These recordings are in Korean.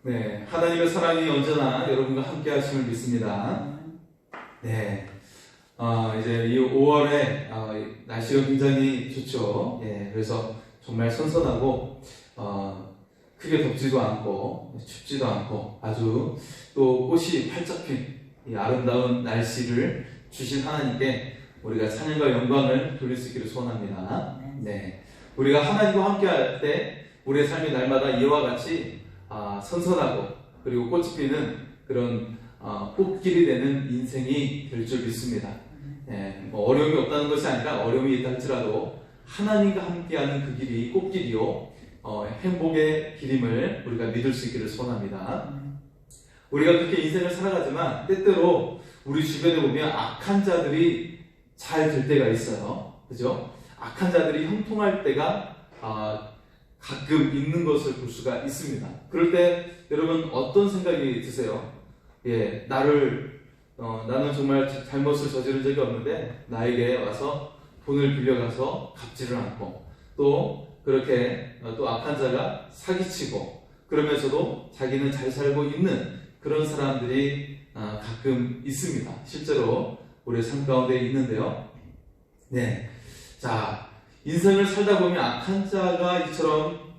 네, 하나님의 사랑이 언제나 여러분과 함께 하심을 믿습니다. 네, 이제 이 5월에 날씨가 굉장히 좋죠. 예, 그래서 정말 선선하고 크게 덥지도 않고 춥지도 않고 아주 또 꽃이 활짝 핀 이 아름다운 날씨를 주신 하나님께 우리가 찬양과 영광을 돌릴 수 있기를 소원합니다. 네, 우리가 하나님과 함께할 때 우리의 삶이 날마다 이와 같이 선선하고 그리고 꽃이 피는 그런 꽃길이 되는 인생이 될 줄 믿습니다. 예, 어려움이 없다는 것이 아니라 어려움이 있다 할지라도 하나님과 함께하는 그 길이 꽃길이요 행복의 길임을 우리가 믿을 수 있기를 소원합니다. 우리가 그렇게 인생을 살아가지만 때때로 우리 주변에 보면 악한 자들이 잘 될 때가 있어요. 그죠? 악한 자들이 형통할 때가 가끔 있는 것을 볼 수가 있습니다. 그럴 때 여러분 어떤 생각이 드세요? 예, 나는 정말 잘못을 저지른 적이 없는데 나에게 와서 돈을 빌려가서 갚지를 않고 또 그렇게 또 악한 자가 사기치고 그러면서도 자기는 잘 살고 있는 그런 사람들이 가끔 있습니다. 실제로 우리의 삶 가운데 있는데요. 네, 자, 인생을 살다 보면 악한 자가 이처럼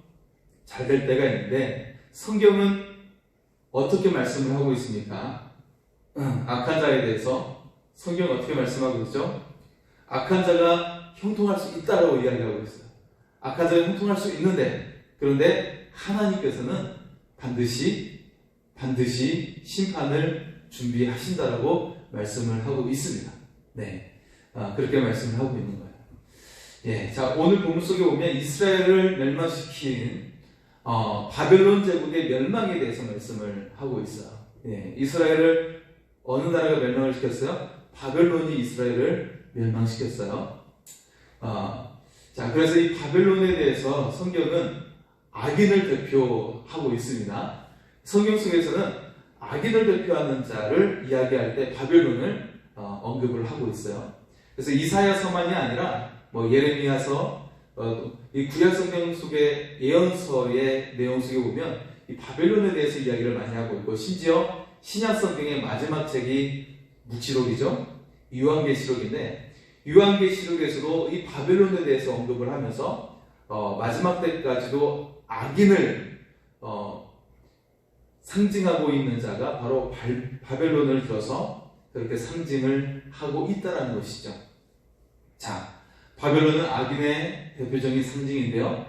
잘 될 때가 있는데 성경은 어떻게 말씀을 하고 있습니까? 악한 자에 대해서 성경은 어떻게 말씀하고 있죠? 악한 자가 형통할 수 있다라고 이야기하고 있어요. 악한 자가 형통할 수 있는데 그런데 하나님께서는 반드시 심판을 준비하신다라고 말씀을 하고 있습니다. 네, 그렇게 말씀을 하고 있는 거예요. 예, 자, 오늘 본문 속에 보면 이스라엘을 멸망시킨 바벨론 제국의 멸망에 대해서 말씀을 하고 있어요. 예, 이스라엘을 어느 나라가 멸망을 시켰어요? 바벨론이 이스라엘을 멸망시켰어요. 자, 그래서 이 바벨론에 대해서 성경은 악인을 대표하고 있습니다. 성경 속에서는 악인을 대표하는 자를 이야기할 때 바벨론을 언급을 하고 있어요. 그래서 이사야서만이 아니라 예레미야서, 이 구약 성경 속의 예언서의 내용 속에 보면 이 바벨론에 대해서 이야기를 많이 하고 있고 심지어 신약 성경의 마지막 책이 묵시록이죠. 요한계시록인데 요한계시록에서도 이 바벨론에 대해서 언급을 하면서 마지막 때까지도 악인을 상징하고 있는 자가 바로 바벨론을 들어서 그렇게 상징을 하고 있다는 것이죠. 자, 바벨론은 악인의 대표적인 상징인데요.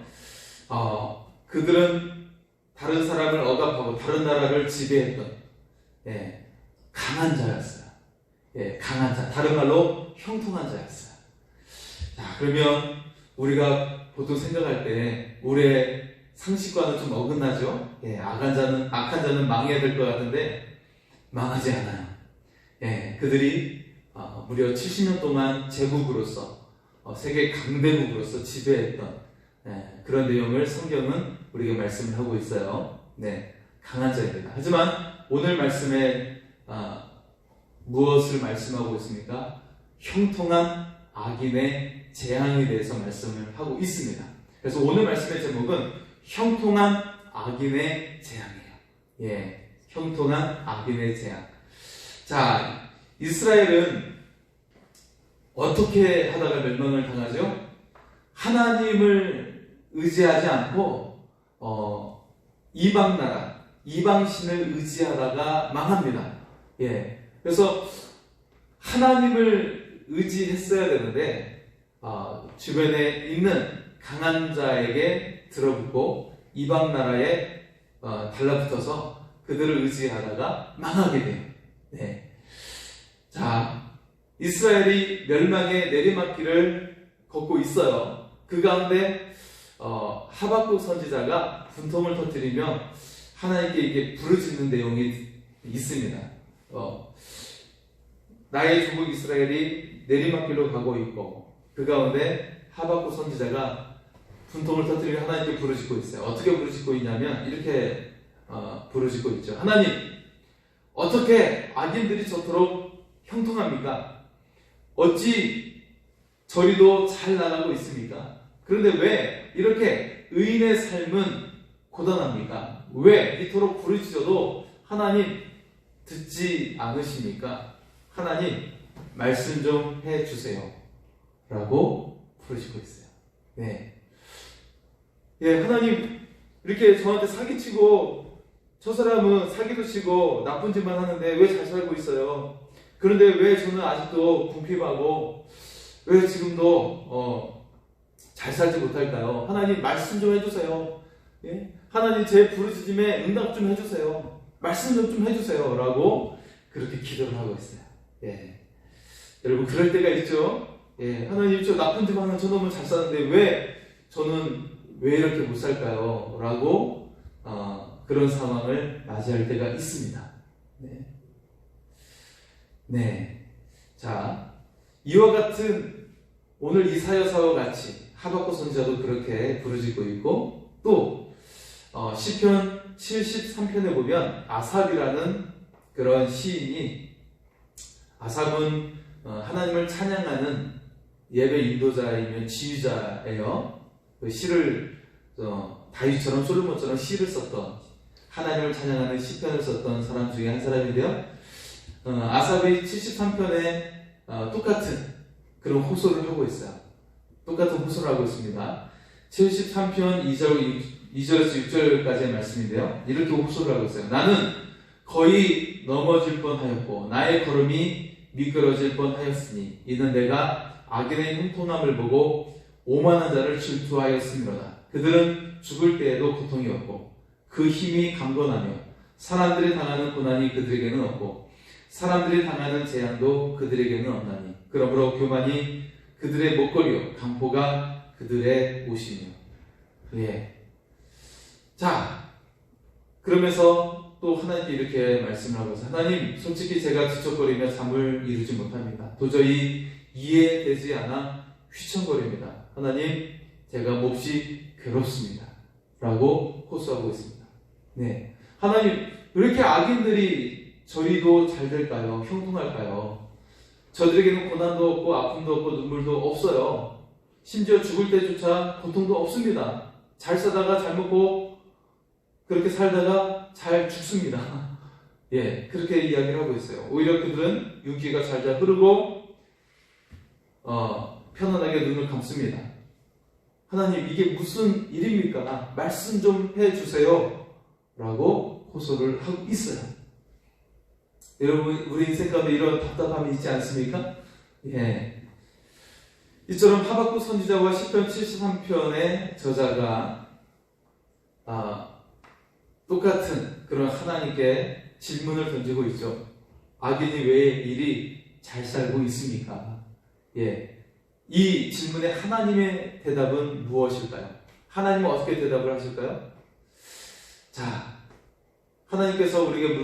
그들은 다른 사람을 억압하고 다른 나라를 지배했던 강한 자였어요. 강한 자, 다른 말로 형통한 자였어요. 자, 그러면 우리가 보통 생각할 때 우리의 상식과는 좀 어긋나죠. 악한 자는 망해야 될 것 같은데 망하지 않아요. 그들이 무려 70년 동안 제국으로서 세계 강대국으로서 지배했던 그런 내용을 성경은 우리에게 말씀을 하고 있어요. 네, 강한 자입니다. 하지만 오늘 말씀에 무엇을 말씀하고 있습니까? 형통한 악인의 재앙에 대해서 말씀을 하고 있습니다. 그래서 오늘 말씀의 제목은 형통한 악인의 재앙이에요. 형통한 악인의 재앙. 자, 이스라엘은 어떻게 하다가 멸망을 당하죠? 하나님을 의지하지 않고 이방 나라, 이방신을 의지하다가 망합니다. 그래서 하나님을 의지했어야 되는데 주변에 있는 강한 자에게 들어붙고 이방 나라에 달라붙어서 그들을 의지하다가 망하게 돼요. 자, 이스라엘이 멸망의 내리막길을 걷고 있어요. 그 가운데 하박국 선지자가 분통을 터뜨리며 하나님께 이게 부르짖는 내용이 있습니다. 나의 조국 이스라엘이 내리막길로 가고 있고 그 가운데 하박국 선지자가 분통을 터뜨리며 하나님께 부르짖고 있어요. 어떻게 부르짖고 있냐면 이렇게 부르짖고 있죠. 하나님, 어떻게 악인들이 저토록 형통합니까? 어찌 저리도 잘 나가고 있습니까? 그런데 왜 이렇게 의인의 삶은 고단합니까? 왜 이토록 부르짖어도 하나님 듣지 않으십니까? 하나님 말씀 좀 해주세요 라고 부르짖고 있어요. 네. 예, 하나님 이렇게 저한테 사기치고 저 사람은 사기도 치고 나쁜 짓만 하는데 왜 잘 살고 있어요? 그런데 왜 저는 아직도 궁핍하고 왜 지금도 잘 살지 못할까요? 하나님 말씀 좀 해주세요. 예? 하나님 제 부르짖음에 응답 좀 해주세요. 말씀 좀 해주세요 라고 그렇게 기도를 하고 있어요. 예. 여러분 그럴 때가 있죠. 예. 하나님 저 나쁜 짓 하는 저놈은 잘 사는데 왜 저는 왜 이렇게 못 살까요? 라고 그런 상황을 맞이할 때가 있습니다. 네. 네. 자, 이와 같은 오늘 이사야서와 같이 하박국 선지자도 그렇게 부르짖고 있고 또 시편 73편에 보면 아삽이라는 그런 시인이 아삽은 하나님을 찬양하는 예배 인도자이며 지휘자예요. 그 시를 다윗처럼 솔로몬처럼 시를 썼던 하나님을 찬양하는 시편을 썼던 사람 중에 한 사람인데요. 아삽이 73편에 똑같은 그런 호소를 하고 있어요. 똑같은 호소를 하고 있습니다. 73편 2절에서 6절까지의 말씀인데요. 이렇게 호소를 하고 있어요. 나는 거의 넘어질 뻔하였고 나의 걸음이 미끄러질 뻔하였으니 이는 내가 악인의 형통함을 보고 오만한 자를 질투하였음이로다. 그들은 죽을 때에도 고통이 없고 그 힘이 강건하며 사람들이 당하는 고난이 그들에게는 없고 사람들이 당하는 재앙도 그들에게는 없나니 그러므로 교만이 그들의 목걸이요 강포가 그들의 옷이며. 예. 자, 그러면서 또 하나님께 이렇게 말씀을 하고 있어요. 하나님, 솔직히 제가 지적거리며 잠을 이루지 못합니다. 도저히 이해되지 않아 휘청거립니다. 하나님, 제가 몹시 괴롭습니다. 라고 호소하고 있습니다. 네. 하나님, 왜 이렇게 악인들이 저희도 잘 될까요? 형통할까요? 저들에게는 고난도 없고 아픔도 없고 눈물도 없어요. 심지어 죽을 때조차 고통도 없습니다. 잘 사다가 잘 먹고 그렇게 살다가 잘 죽습니다. 예, 그렇게 이야기를 하고 있어요. 오히려 그들은 윤기가 잘잘 흐르고 편안하게 눈을 감습니다. 하나님, 이게 무슨 일입니까? 말씀 좀 해주세요. 라고 호소를 하고 있어요. 여러분, 우리 인생 가운데 이런 답답함이 있지 않습니까? 예. 이처럼 하박국 선지자와 시편 73편의 저자가 똑같은 그런 하나님께 질문을 던지고 있죠. 악인이 왜 이리 잘 살고 있습니까? 예. 이 질문에 하나님의 대답은 무엇일까요? 하나님은 어떻게 대답을 하실까요? 자, 하나님께서 우리에게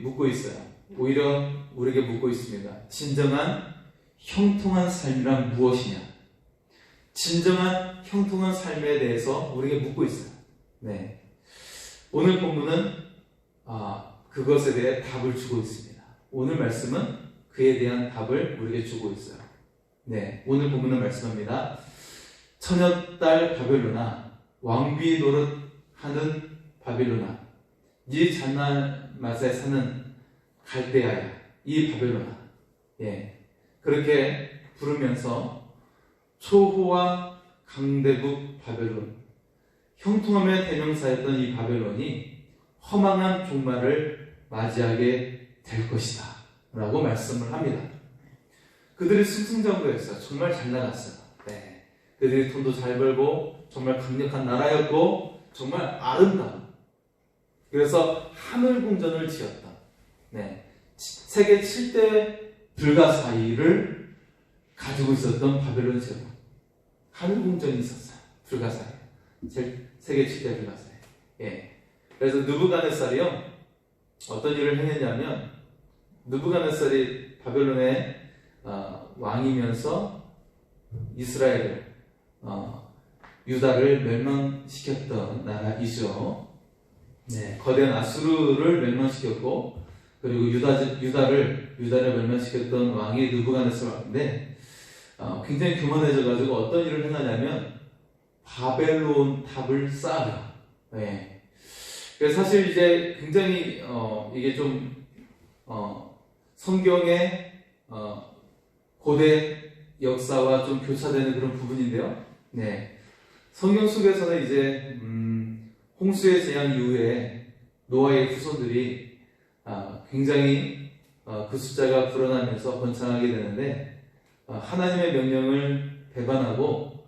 묻고 있어요. 오히려 우리에게 묻고 있습니다. 진정한 형통한 삶이란 무엇이냐? 진정한 형통한 삶에 대해서 우리에게 묻고 있어요. 네. 오늘 본문은 그것에 대해 답을 주고 있습니다. 오늘 말씀은 그에 대한 답을 우리에게 주고 있어요. 네. 오늘 본문은 말씀합니다. 처녀딸 바벨론아, 왕비 노릇하는 바벨론아, 네 잔날 맛에 사는 갈대아야, 이 바벨론아. 예. 그렇게 부르면서 초호와 강대국 바벨론, 형통함의 대명사였던 이 바벨론이 허망한 종말을 맞이하게 될 것이다 라고 말씀을 합니다. 그들이 승승장구했어요. 정말 잘 나갔어요. 네. 그들이 돈도 잘 벌고 정말 강력한 나라였고 정말 아름다워. 그래서 하늘궁전을 지었다. 네. 세계 7대 불가사의를 가지고 있었던 바벨론 제국. 하늘궁전이 있었어요. 불가사의. 세계 7대 불가사의. 예. 그래서 느부갓네살이요, 어떤 일을 행했냐면, 느부갓네살이 바벨론의 왕이면서 이스라엘을, 유다를 멸망시켰던 나라이죠. 네. 거대한 아수르를 멸망시켰고, 그리고 유다를 멸망시켰던 왕이 느부갓네살인데, 굉장히 교만해져가지고 어떤 일을 행하냐면 바벨론 탑을 쌓아요. 네. 그래서 사실 이제 굉장히 이게 좀 성경의 고대 역사와 좀 교차되는 그런 부분인데요. 네, 성경 속에서는 이제 홍수의 재앙 이후에 노아의 후손들이 굉장히 그 숫자가 불어나면서 번창하게 되는데 하나님의 명령을 배반하고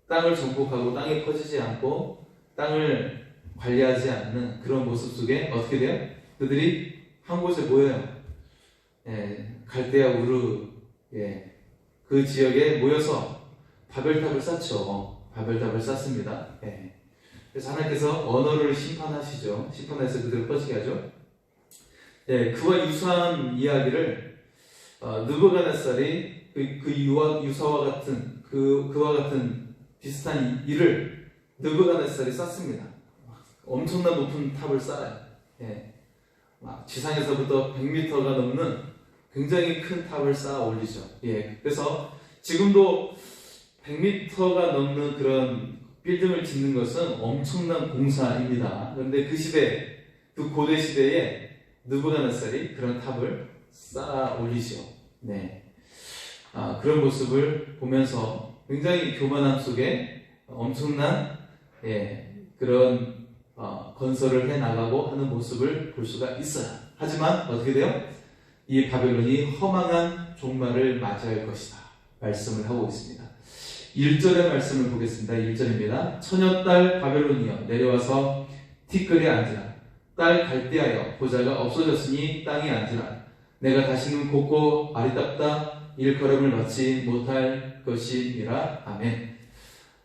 땅을 정복하고 땅에 퍼지지 않고 땅을 관리하지 않는 그런 모습 속에 어떻게 돼요? 그들이 한 곳에 모여요. 갈대아 우르 그 지역에 모여서 바벨탑을 쌓죠. 바벨탑을 쌓습니다. 그래서 하나님께서 언어를 심판하시죠. 심판해서 그들을 퍼지게 하죠. 그와 유사한 이야기를 느부갓네살이 그와 같은 비슷한 일을 느부갓네살이 쌓습니다. 엄청난 높은 탑을 쌓아요. 지상에서부터 100m가 넘는 굉장히 큰 탑을 쌓아 올리죠. 그래서 지금도 100m가 넘는 그런 빌딩을 짓는 것은 엄청난 공사입니다. 그런데 그 시대, 그 고대 시대에 느부갓네살이 그런 탑을 쌓아 올리죠. 그런 모습을 보면서 굉장히 교만함 속에 엄청난 그런 건설을 해 나가고 하는 모습을 볼 수가 있어요. 하지만 어떻게 돼요? 이 바벨론이 허망한 종말을 맞이할 것이다 말씀을 하고 있습니다. 1절의 말씀을 보겠습니다. 1절입니다. 처녀딸 바벨론이여 내려와서 티끌에 앉으라. 딸 갈대하여 보좌가 없어졌으니 땅에 앉으라. 내가 다시는 곱고 아리답다 일컬음을 받지 못할 것이니라. 아멘.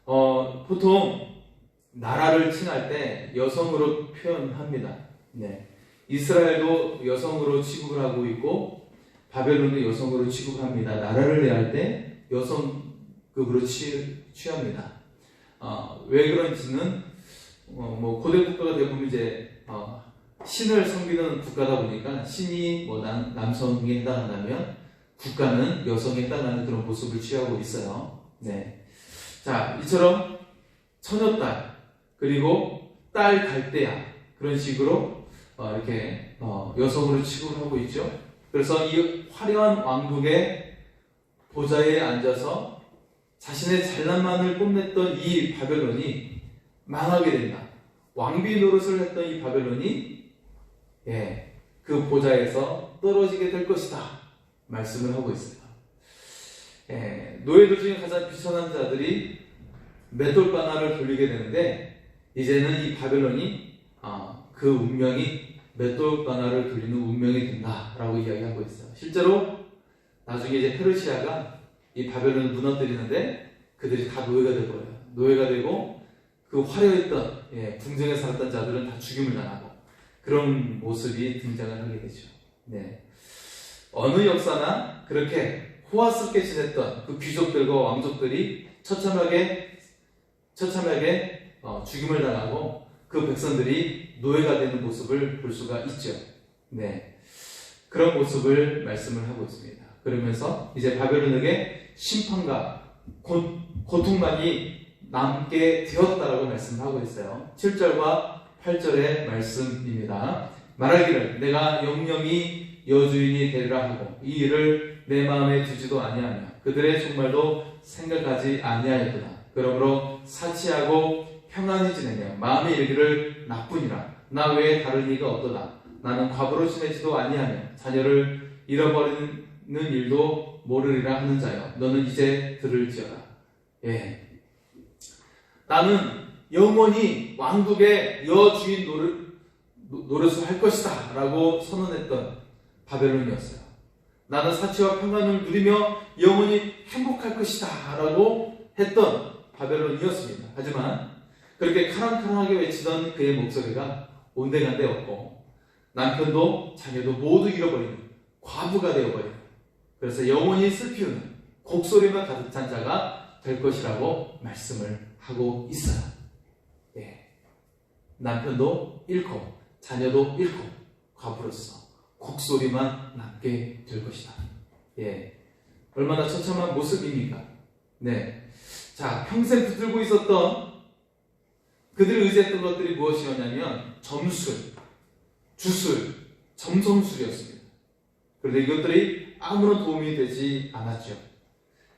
보통 나라를 칭할 때 여성으로 표현합니다. 이스라엘도 여성으로 취급을 하고 있고 바벨론도 여성으로 취급을 합니다. 나라를 대할 때 여성급으로 취합니다. 왜 그런지는 뭐 고대 국가가 되면 이제 신을 섬기는 국가다 보니까 신이 뭐 남성에 해당한다면 국가는 여성에 해당하는 그런 모습을 취하고 있어요. 자, 이처럼 처녀딸 그리고 딸 갈대야 그런 식으로 이렇게 여성으로 취급을 하고 있죠. 그래서 이 화려한 왕국의 보좌에 앉아서 자신의 잘난만을 뽐냈던 이 바벨론이 망하게 된다. 왕비 노릇을 했던 이 바벨론이 그 보좌에서 떨어지게 될 것이다 말씀을 하고 있어요. 노예들 중에 가장 비천한 자들이 맷돌바나를 돌리게 되는데 이제는 이 바벨론이 그 운명이 맷돌바나를 돌리는 운명이 된다라고 이야기하고 있어요. 실제로 나중에 이제 페르시아가 이 바벨론을 무너뜨리는데 그들이 다 노예가 될 거예요. 노예가 되고 그 화려했던 궁정에 살았던 자들은 다 죽임을 당하고 그런 모습이 등장을 하게 되죠. 어느 역사나 그렇게 호화스럽게 지냈던 그 귀족들과 왕족들이 처참하게 죽임을 당하고 그 백성들이 노예가 되는 모습을 볼 수가 있죠. 그런 모습을 말씀을 하고 있습니다. 그러면서 이제 바벨론에게 심판과 고통만이 남게 되었다라고 말씀하고 있어요. 7절과 8절의 말씀입니다. 말하기를 내가 영영이 여주인이 되리라 하고 이 일을 내 마음에 두지도 아니하며 그들의 종말도 생각하지 아니하였구나. 그러므로 사치하고 평안히 지내며 마음에 이르기를 나뿐이라. 나 외에 다른 이가 없도다. 나는 과부로 지내지도 아니하며 자녀를 잃어버리는 일도 모르리라 하는 자여 너는 이제 들을지어다. 나는 영원히 왕국의 여주인 노릇을 할 것이다 라고 선언했던 바벨론이었어요. 나는 사치와 평안을 누리며 영원히 행복할 것이다 라고 했던 바벨론이었습니다. 하지만 그렇게 카랑카랑하게 외치던 그의 목소리가 온데간데 없고 남편도 자녀도 모두 잃어버리는 과부가 되어버리는, 그래서 영원히 슬피우는 곡소리만 가득 찬 자가 될 것이라고 말씀을 하고 있어요. 남편도 잃고 자녀도 잃고 과부로서 곡소리만 남게 될 것이다. 얼마나 처참한 모습입니까? 자, 평생 붙들고 있었던 그들이 의지했던 것들이 무엇이었냐면 점술, 주술, 점성술이었습니다. 그런데 이것들이 아무런 도움이 되지 않았죠.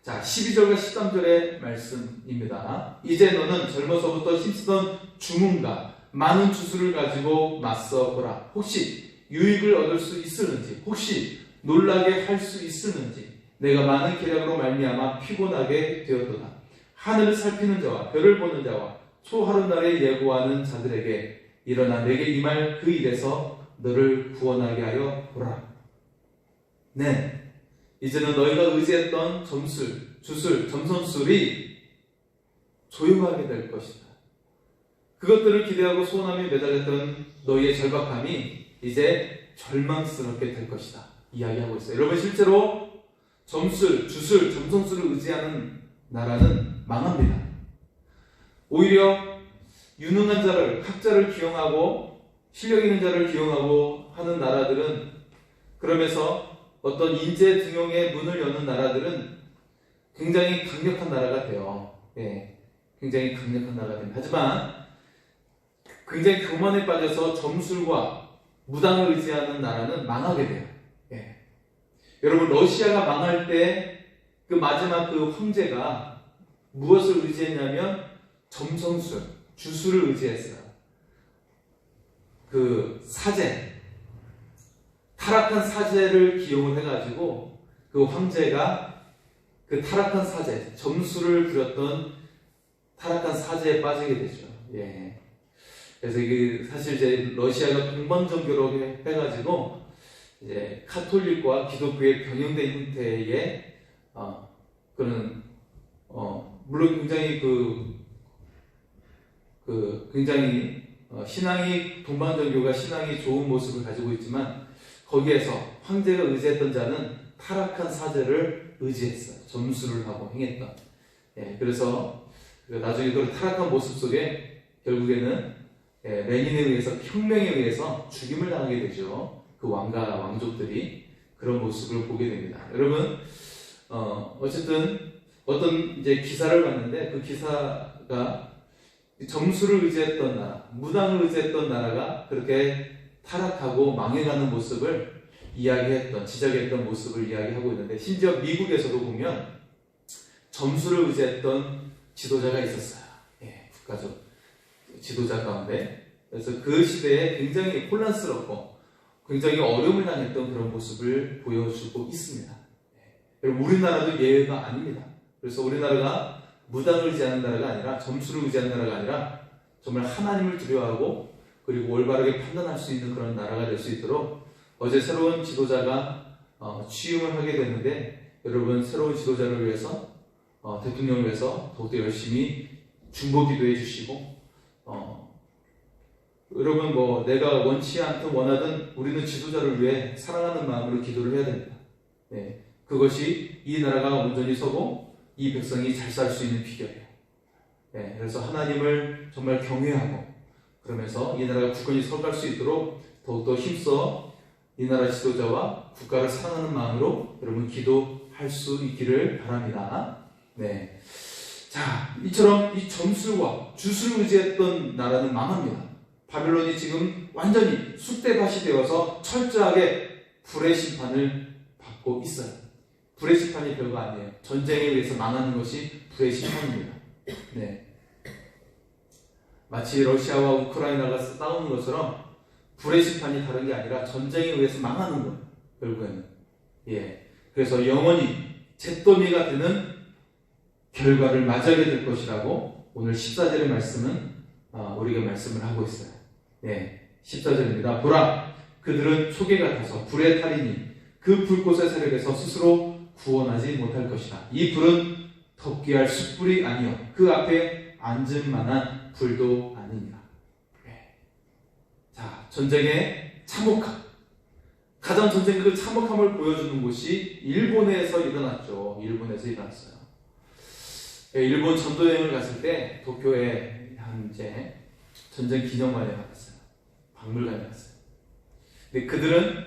자, 12절과 13절의 말씀입니다. 이제 너는 젊어서부터 힘쓰던 주문과 많은 주술을 가지고 맞서보라. 혹시 유익을 얻을 수 있을는지, 혹시 놀라게 할 수 있을는지. 내가 많은 계략으로 말미암아 피곤하게 되었도다. 하늘을 살피는 자와 별을 보는 자와 초하룻날에 예고하는 자들에게 일어나 내게 임할 그 일에서 너를 구원하게 하여 보라. 네, 이제는 너희가 의지했던 점술, 주술, 점성술이 조용하게 될 것이다. 그것들을 기대하고 소원하며 매달렸던 너희의 절박함이 이제 절망스럽게 될 것이다. 이야기하고 있어요. 여러분, 실제로 점술, 주술, 점성술을 의지하는 나라는 망합니다. 오히려 유능한 자를, 학자를 기용하고 실력 있는 자를 기용하고 하는 나라들은, 그러면서 어떤 인재 등용의 문을 여는 나라들은 굉장히 강력한 나라가 돼요. 예, 굉장히 강력한 나라가 됩니다. 하지만 굉장히 교만에 빠져서 점술과 무당을 의지하는 나라는 망하게 돼요. 예. 여러분, 러시아가 망할 때 그 마지막 그 황제가 무엇을 의지했냐면 점성술, 주술을 의지했어요. 그 사제, 타락한 사제를 기용을 해가지고 그 황제가 그 타락한 사제, 점술을 부렸던 타락한 사제에 빠지게 되죠. 예. 그래서 이게 사실 이제 러시아가 동방 종교로 해가지고 이제 카톨릭과 기독교의 병행된 형태의 그런 물론 굉장히 굉장히 신앙이 동방 종교가 신앙이 좋은 모습을 가지고 있지만 거기에서 황제가 의지했던 자는 타락한 사제를 의지했어요. 점술을 하고 행했던. 예, 그래서 나중에 그 타락한 모습 속에 결국에는 레닌에 의해서 혁명에 의해서 죽임을 당하게 되죠. 그 왕과 왕족들이 그런 모습을 보게 됩니다. 여러분, 어쨌든 어떤 이제 기사를 봤는데 그 기사가 점수를 의지했던 나라, 무당을 의지했던 나라가 그렇게 타락하고 망해가는 모습을 이야기했던, 지적했던 모습을 이야기하고 있는데, 심지어 미국에서도 보면 점수를 의지했던 지도자가 있었어요. 예, 국가적 지도자 가운데. 그래서 그 시대에 굉장히 혼란스럽고 굉장히 어려움을 당했던 그런 모습을 보여주고 있습니다. 여러분, 우리나라도 예외가 아닙니다. 그래서 우리나라가 무당을 의지하는 나라가 아니라, 점수를 의지하는 나라가 아니라 정말 하나님을 두려워하고 그리고 올바르게 판단할 수 있는 그런 나라가 될 수 있도록 어제 새로운 지도자가 취임을 하게 됐는데, 여러분, 새로운 지도자를 위해서 대통령을 위해서 더욱더 열심히 중보 기도해 주시고, 여러분, 뭐 내가 원치 않든 원하든 우리는 지도자를 위해 사랑하는 마음으로 기도를 해야 됩니다. 네, 그것이 이 나라가 온전히 서고 이 백성이 잘 살 수 있는 비결이에요. 네, 그래서 하나님을 정말 경외하고 그러면서 이 나라가 굳건히 서갈 수 있도록 더욱더 힘써 이 나라 지도자와 국가를 사랑하는 마음으로 여러분 기도할 수 있기를 바랍니다. 네, 자, 이처럼 이 점술과 주술을 의지했던 나라는 망합니다. 바빌론이 지금 완전히 쑥대밭이 되어서 철저하게 불의 심판을 받고 있어요. 불의 심판이 별거 아니에요. 전쟁에 의해서 망하는 것이 불의 심판입니다. 네, 마치 러시아와 우크라이나가 싸우는 것처럼 불의 심판이 다른 게 아니라 전쟁에 의해서 망하는 거예요. 결국에는. 예, 그래서 영원히 잿더미가 되는 결과를 맞이하게 될 것이라고 오늘 14절의 말씀은 우리가 말씀을 하고 있어요. 네, 14절입니다. 보라, 그들은 초계 같아서 불에 타리니 그 불꽃의 세력에서 스스로 구원하지 못할 것이다. 이 불은 덮게 할 숯불이 아니요 그 앞에 앉을 만한 불도 아니니라. 네. 자, 전쟁의 참혹함, 가장 전쟁의 그 참혹함을 보여주는 곳이 일본에서 일어났죠. 일본에서 일어났어요. 일본 전도 여행을 갔을 때 도쿄에 한 이제 전쟁 기념관에 갔어요. 박물관에 갔어요. 근데 그들은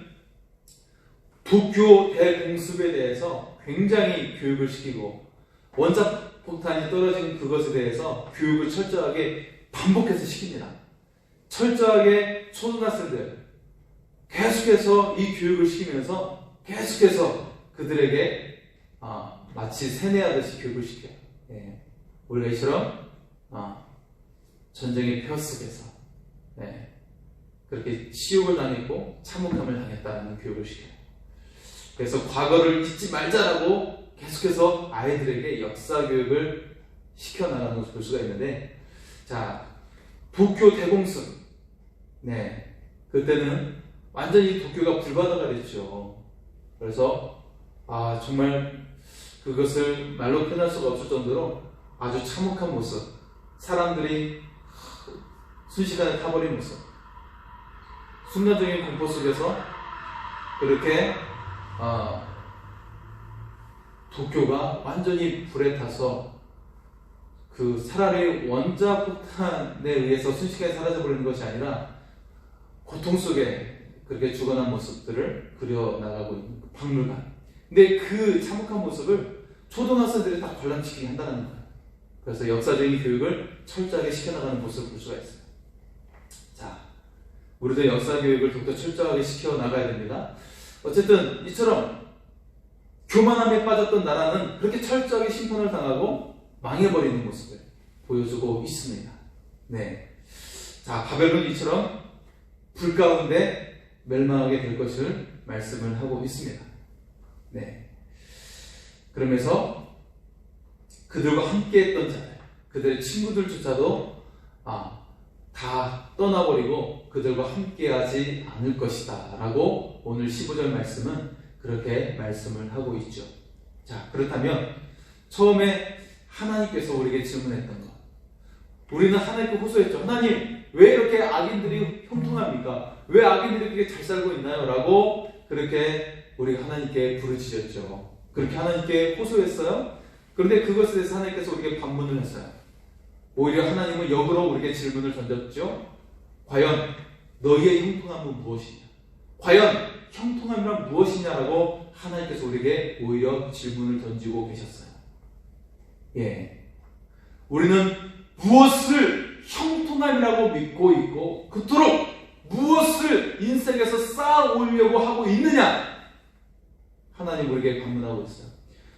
도쿄 대공습에 대해서 굉장히 교육을 시키고 원자폭탄이 떨어진 그것에 대해서 교육을 철저하게 반복해서 시킵니다. 철저하게 초등학생들 계속해서 이 교육을 시키면서 계속해서 그들에게 마치 세뇌하듯이 교육을 시켜요. 예. 우리가 이처럼 전쟁의 표 속에서 그렇게 시욕을 당했고 참혹함을 당했다는 교육을 시켜요. 그래서 과거를 잊지 말자라고 계속해서 아이들에게 역사 교육을 시켜나가는 것을 볼 수가 있는데, 자, 도쿄 대공습. 그때는 완전히 도쿄가 불바다가 됐죠. 그래서 정말 그것을 말로 표현할 수가 없을 정도로 아주 참혹한 모습, 사람들이 순식간에 타버린 모습, 순간적인 공포 속에서 그렇게 도쿄가 완전히 불에 타서 그 차라리 원자 폭탄에 의해서 순식간에 사라져버리는 것이 아니라 고통 속에 그렇게 죽어난 모습들을 그려나가고 있는 박물관. 근데 그 참혹한 모습을 초등학생들이 다 관람시키게 한다는 거예요. 그래서 역사적인 교육을 철저하게 시켜나가는 모습을 볼 수가 있어요. 자, 우리도 역사 교육을 더욱더 철저하게 시켜나가야 됩니다. 어쨌든 이처럼 교만함에 빠졌던 나라는 그렇게 철저하게 심판을 당하고 망해버리는 모습을 보여주고 있습니다. 자, 바벨론이 이처럼 불 가운데 멸망하게 될 것을 말씀을 하고 있습니다. 그러면서 그들과 함께 했던 자들, 그들의 친구들조차도 다 떠나버리고 그들과 함께하지 않을 것이다 라고 오늘 15절 말씀은 그렇게 말씀을 하고 있죠. 자, 그렇다면 처음에 하나님께서 우리에게 질문했던 것, 우리는 하나님께 호소했죠. 하나님, 왜 이렇게 악인들이 형통합니까? 왜 악인들이 그렇게 잘 살고 있나요? 라고 그렇게 우리가 하나님께 부르짖었죠. 그렇게 하나님께 호소했어요. 그런데 그것에 대해서 하나님께서 우리에게 반문을 했어요. 오히려 하나님은 역으로 우리에게 질문을 던졌죠. 과연 너희의 형통함은 무엇이냐? 과연 형통함이란 무엇이냐라고 하나님께서 우리에게 오히려 질문을 던지고 계셨어요. 우리는 무엇을 형통함이라고 믿고 있고 그토록 무엇을 인생에서 쌓아 올려고 하고 있느냐? 하나님 우리에게 반문하고 있어요.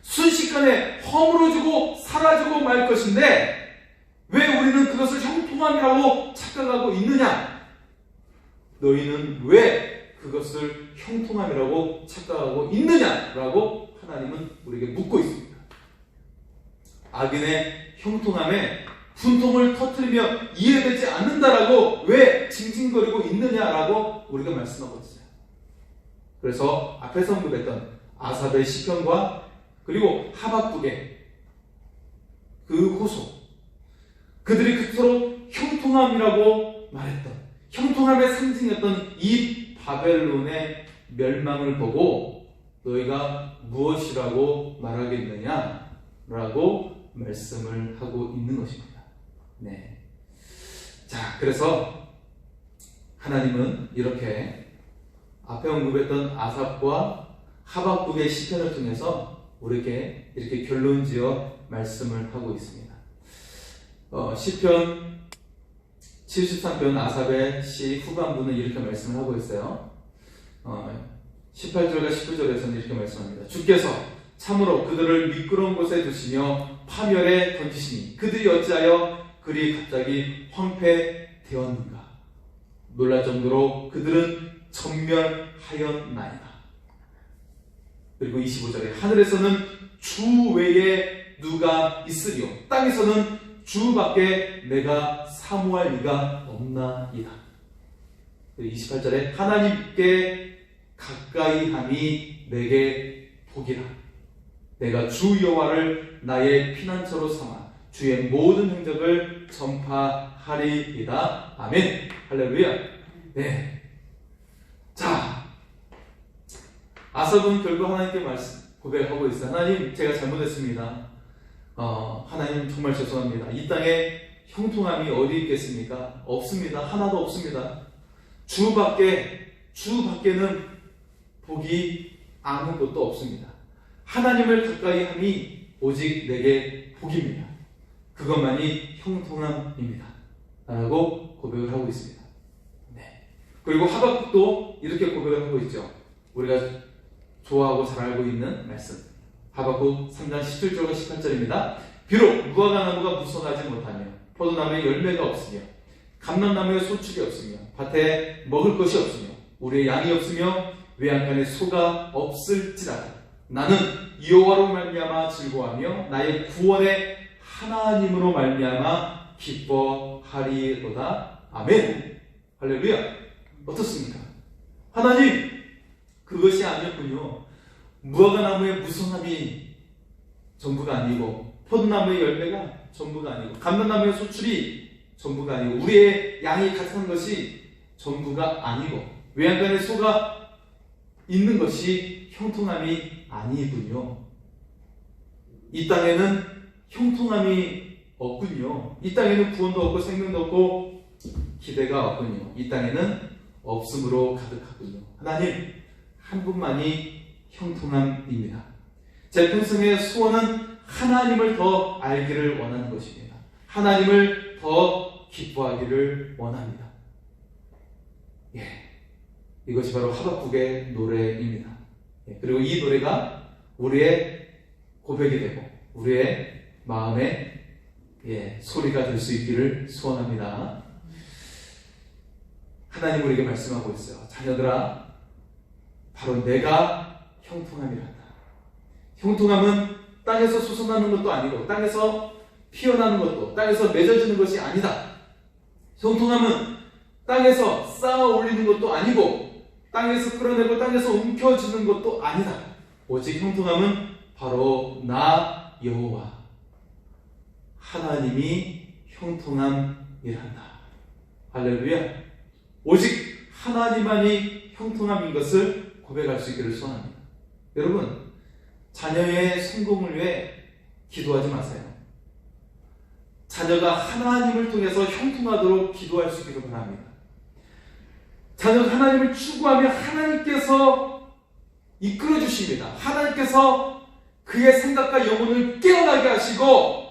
순식간에 허물어지고 사라지고 말 것인데 왜 우리는 그것을 형통함이라고 착각하고 있느냐? 너희는 왜 그것을 형통함이라고 착각하고 있느냐라고 하나님은 우리에게 묻고 있습니다. 악인의 형통함에 분통을 터뜨리며 이해되지 않는다라고 왜 징징거리고 있느냐라고 우리가 말씀하고 있어요. 그래서 앞에서 언급했던 아삽의 시편과 그리고 하박국의 그 호소, 그들이 그토록 형통함이라고 말했던, 형통함의 상징이었던 이 바벨론의 멸망을 보고 너희가 무엇이라고 말하겠느냐라고 말씀을 하고 있는 것입니다. 자, 그래서 하나님은 이렇게 앞에 언급했던 아삽과 하박국의 시편을 통해서 우리에게 이렇게 결론지어 말씀을 하고 있습니다. 시편 73편 아삽의 시 후반부는 이렇게 말씀을 하고 있어요. 18절과 19절에서는 이렇게 말씀합니다. 주께서 참으로 그들을 미끄러운 곳에 두시며 파멸에 던지시니 그들이 어찌하여 그리 갑자기 황폐되었는가? 놀랄 정도로 그들은 전멸하였나이다. 그리고 25절에 하늘에서는 주 외에 누가 있으리요 땅에서는 주밖에 내가 사모할 이가 없나이다. 28절에 하나님께 가까이 함이 내게 복이라. 내가 주 여호와를 나의 피난처로 삼아 주의 모든 행적을 전파하리이다. 아멘. 할렐루야. 자, 아삽은 결국 하나님께 고백하고 있어요. 하나님, 제가 잘못했습니다. 하나님 정말 죄송합니다. 이 땅에 형통함이 어디 있겠습니까? 없습니다. 하나도 없습니다. 주밖에는 복이 아무것도 없습니다. 하나님을 가까이 함이 오직 내게 복입니다. 그것만이 형통함입니다. 라고 고백을 하고 있습니다. 네. 그리고 하박국도 이렇게 고백을 하고 있죠. 우리가 좋아하고 잘 알고 있는 말씀. 하박국 3장 17절과 18절입니다. 비록 무화과 나무가 무성하지 못하며 포도나무에 열매가 없으며 감람나무에 소출이 없으며 밭에 먹을 것이 없으며 우리의 양이 없으며 외양간에 소가 없을지라도 나는 여호와로 말미암아 즐거워하며 나의 구원의 하나님으로 말미암아 기뻐하리로다. 아멘. 할렐루야. 어떻습니까? 하나님, 그것이 아니었군요. 무화과 나무의 무성함이 전부가 아니고 포도나무의 열매가 전부가 아니고 감람나무의 소출이 전부가 아니고 우리의 양이 같은 것이 전부가 아니고 외양간에 소가 있는 것이 형통함이 아니군요. 이 땅에는 형통함이 없군요. 이 땅에는 구원도 없고 생명도 없고 기대가 없군요. 이 땅에는 없음으로 가득하군요. 하나님, 한 분만이 형통함입니다. 제 평생의 소원은 하나님을 더 알기를 원하는 것입니다. 하나님을 더 기뻐하기를 원합니다. 이것이 바로 하박국의 노래입니다. 그리고 이 노래가 우리의 고백이 되고 우리의 마음의 소리가 될 수 있기를 소원합니다. 하나님 우리에게 말씀하고 있어요. 자녀들아, 바로 내가 형통함이란다. 형통함은 땅에서 솟아나는 것도 아니고 땅에서 피어나는 것도 땅에서 맺어지는 것이 아니다. 형통함은 땅에서 쌓아 올리는 것도 아니고 땅에서 끌어내고 땅에서 움켜쥐는 것도 아니다. 오직 형통함은 바로 나 여호와 하나님이 형통함이란다. 할렐루야. 오직 하나님만이 형통함인 것을 고백할 수 있기를 소원합니다. 여러분, 자녀의 성공을 위해 기도하지 마세요. 자녀가 하나님을 통해서 형통하도록 기도할 수 있기를 바랍니다. 자녀가 하나님을 추구하며 하나님께서 이끌어 주십니다. 하나님께서 그의 생각과 영혼을 깨어나게 하시고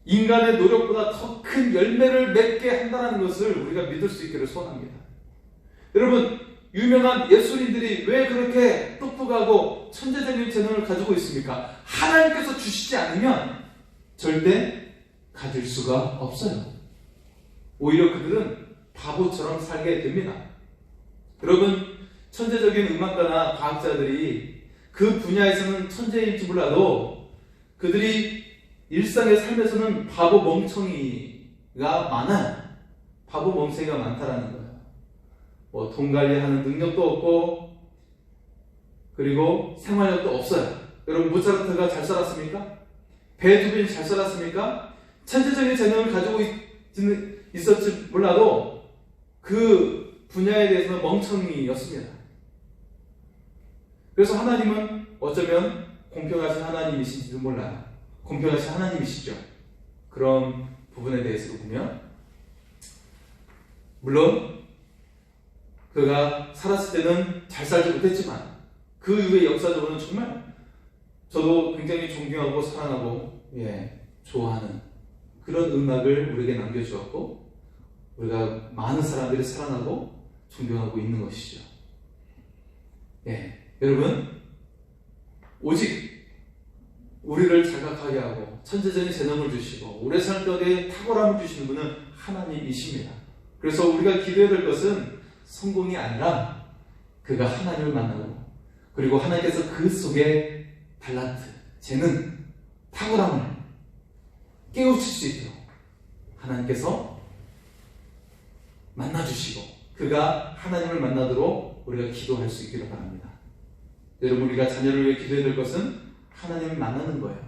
인간의 노력보다 더 큰 열매를 맺게 한다는 것을 우리가 믿을 수 있기를 소원합니다. 여러분, 유명한 예술인들이 왜 그렇게 똑똑하고 천재적인 재능을 가지고 있습니까? 하나님께서 주시지 않으면 절대 가질 수가 없어요. 오히려 그들은 바보처럼 살게 됩니다. 여러분, 천재적인 음악가나 과학자들이 그 분야에서는 천재일지 몰라도 그들이 일상의 삶에서는 바보 멍청이가 많아요. 바보 멍청이가 많다라는 거예요. 돈 관리하는 능력도 없고 그리고 생활력도 없어요. 여러분, 모차르트가 잘 살았습니까? 베토벤이 잘 살았습니까? 천재적인 재능을 가지고 있었지 몰라도 그 분야에 대해서는 멍청이였습니다. 그래서 하나님은 어쩌면 공평하신 하나님이신지도 몰라요. 공평하신 하나님이시죠. 그런 부분에 대해서 보면 물론 그가 살았을 때는 잘 살지 못했지만 그 이후에 역사적으로는 정말 저도 굉장히 존경하고 사랑하고 좋아하는 그런 음악을 우리에게 남겨주었고 우리가 많은 사람들이 사랑하고 존경하고 있는 것이죠. 여러분, 오직 우리를 자각하게 하고 천재적인 재능을 주시고 우리의 삶 가운데 탁월함을 주시는 분은 하나님이십니다. 그래서 우리가 기도해야 될 것은 성공이 아니라 그가 하나님을 만나고 그리고 하나님께서 그 속에 달란트, 재능, 탁월함을 깨우칠 수 있도록 하나님께서 만나주시고 그가 하나님을 만나도록 우리가 기도할 수 있기를 바랍니다. 여러분, 우리가 자녀를 위해 기도해야 될 것은 하나님을 만나는 거예요.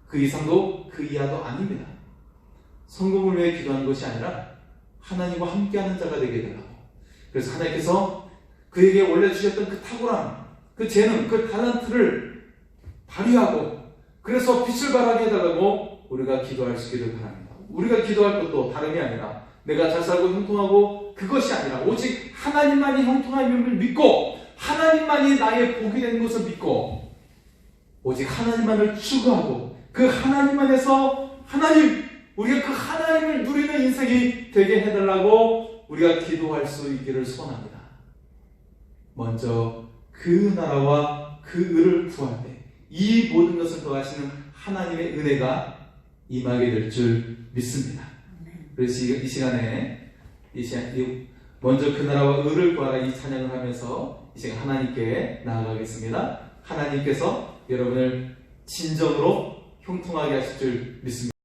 그 이상도 그 이하도 아닙니다. 성공을 위해 기도하는 것이 아니라 하나님과 함께하는 자가 되게 되라고. 그래서 하나님께서 그에게 원래 주셨던 그 탁월함, 그 재능, 그 달란트를 발휘하고 그래서 빛을 발하게 해달라고 우리가 기도할 수 있기를 바랍니다. 우리가 기도할 것도 다름이 아니라 내가 잘 살고 형통하고 그것이 아니라 오직 하나님만이 형통함을 믿고 하나님만이 나의 복이 되는 것을 믿고 오직 하나님만을 추구하고 그 하나님 안에서 하나님 우리가 그 하나님을 누리는 인생이 되게 해달라고 우리가 기도할 수 있기를 소원합니다. 먼저 그 나라와 그 의를 구할 때 이 모든 것을 더하시는 하나님의 은혜가 임하게 될 줄 믿습니다. 그래서 이 시간에 먼저 그 나라와 의를 구하라 이 찬양을 하면서 이 시간 하나님께 나아가겠습니다. 하나님께서 여러분을 진정으로 형통하게 하실 줄 믿습니다.